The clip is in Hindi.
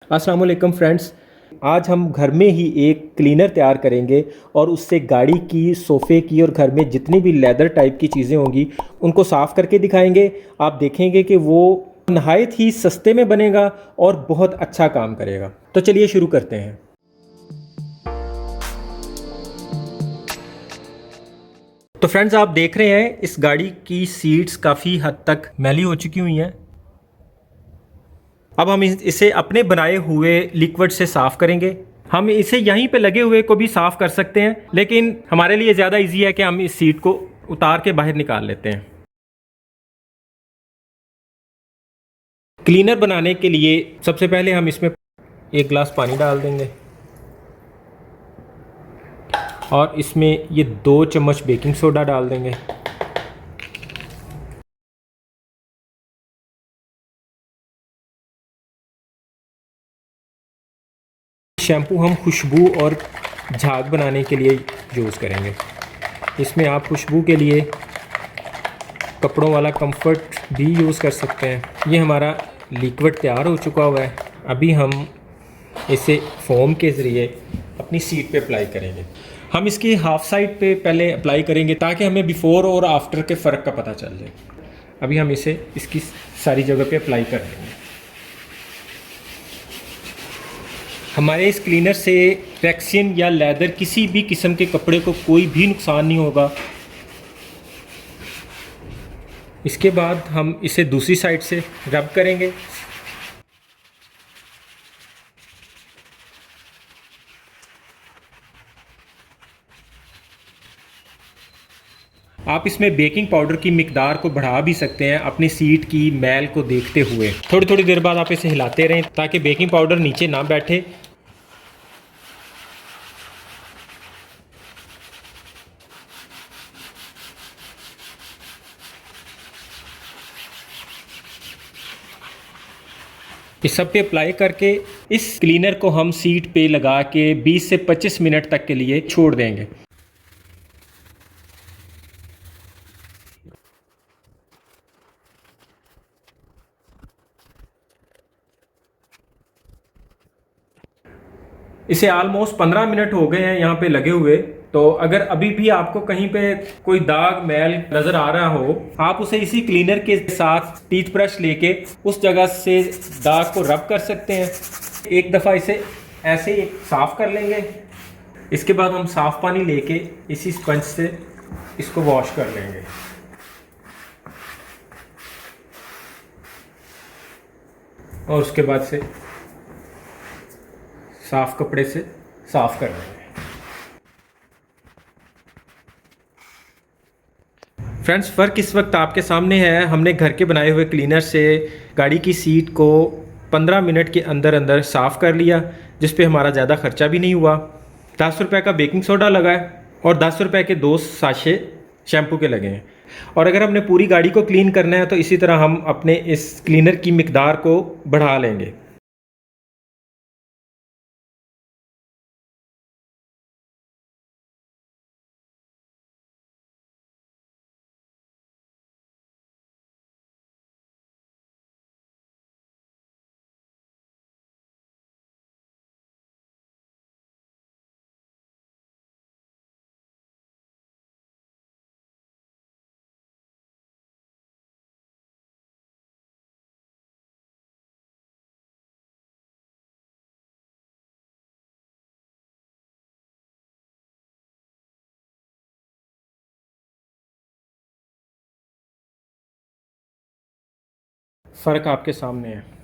अस्सलाम वालेकुम फ्रेंड्स। आज हम घर में ही एक क्लीनर तैयार करेंगे और उससे गाड़ी की, सोफ़े की और घर में जितनी भी लेदर टाइप की चीज़ें होंगी उनको साफ़ करके दिखाएंगे। आप देखेंगे कि वो नहायत ही सस्ते में बनेगा और बहुत अच्छा काम करेगा। तो चलिए शुरू करते हैं। तो फ्रेंड्स, आप देख रहे हैं इस गाड़ी की सीट्स काफ़ी हद तक मैली हो चुकी हुई हैं। अब हम इसे अपने बनाए हुए लिक्विड से साफ़ करेंगे। हम इसे यहीं पे लगे हुए को भी साफ़ कर सकते हैं, लेकिन हमारे लिए ज़्यादा इजी है कि हम इस सीट को उतार के बाहर निकाल लेते हैं। क्लीनर बनाने के लिए सबसे पहले हम इसमें एक गिलास पानी डाल देंगे और इसमें ये 2 चम्मच बेकिंग सोडा डाल देंगे। शैम्पू हम खुशबू और झाग बनाने के लिए यूज़ करेंगे। इसमें आप खुशबू के लिए कपड़ों वाला कंफर्ट भी यूज़ कर सकते हैं। ये हमारा लिक्विड तैयार हो चुका हुआ है। अभी हम इसे फोम के ज़रिए अपनी सीट पे अप्लाई करेंगे। हम इसकी हाफ साइड पे पहले अप्लाई करेंगे ताकि हमें बिफ़ोर और आफ्टर के फ़र्क का पता चल जाए। अभी हम इसे इसकी सारी जगह पे अप्लाई कर देंगे। हमारे इस क्लीनर से रेक्सिन या लेदर किसी भी किस्म के कपड़े को कोई भी नुकसान नहीं होगा। इसके बाद हम इसे दूसरी साइड से रब करेंगे। आप इसमें बेकिंग पाउडर की मिकदार को बढ़ा भी सकते हैं अपनी सीट की मैल को देखते हुए। थोड़ी थोड़ी देर बाद आप इसे हिलाते रहें ताकि बेकिंग पाउडर नीचे ना बैठे। इस सब पे अप्लाई करके इस क्लीनर को हम सीट पे लगा के 20 से 25 मिनट तक के लिए छोड़ देंगे। इसे ऑलमोस्ट 15 मिनट हो गए हैं यहाँ पे लगे हुए। तो अगर अभी भी आपको कहीं पे कोई दाग मैल नज़र आ रहा हो, आप उसे इसी क्लीनर के साथ टीथ ब्रश लेके उस जगह से दाग को रब कर सकते हैं। एक दफ़ा इसे ऐसे ही साफ़ कर लेंगे। इसके बाद हम साफ़ पानी लेके इसी स्पंज से इसको वॉश कर लेंगे। और उसके बाद से साफ़ कपड़े से साफ़ कर लेंगे। फ्रेंड्स, फ़र्क इस वक्त आपके सामने है। हमने घर के बनाए हुए क्लीनर से गाड़ी की सीट को 15 मिनट के अंदर अंदर साफ़ कर लिया, जिस पे हमारा ज़्यादा ख़र्चा भी नहीं हुआ। 10 रुपये का बेकिंग सोडा लगा है और 10 रुपये के 2 साशे शैम्पू के लगे हैं। और अगर हमने पूरी गाड़ी को क्लीन करना है तो इसी तरह हम अपने इस क्लीनर की मिकदार को बढ़ा लेंगे। फ़र्क आपके सामने है।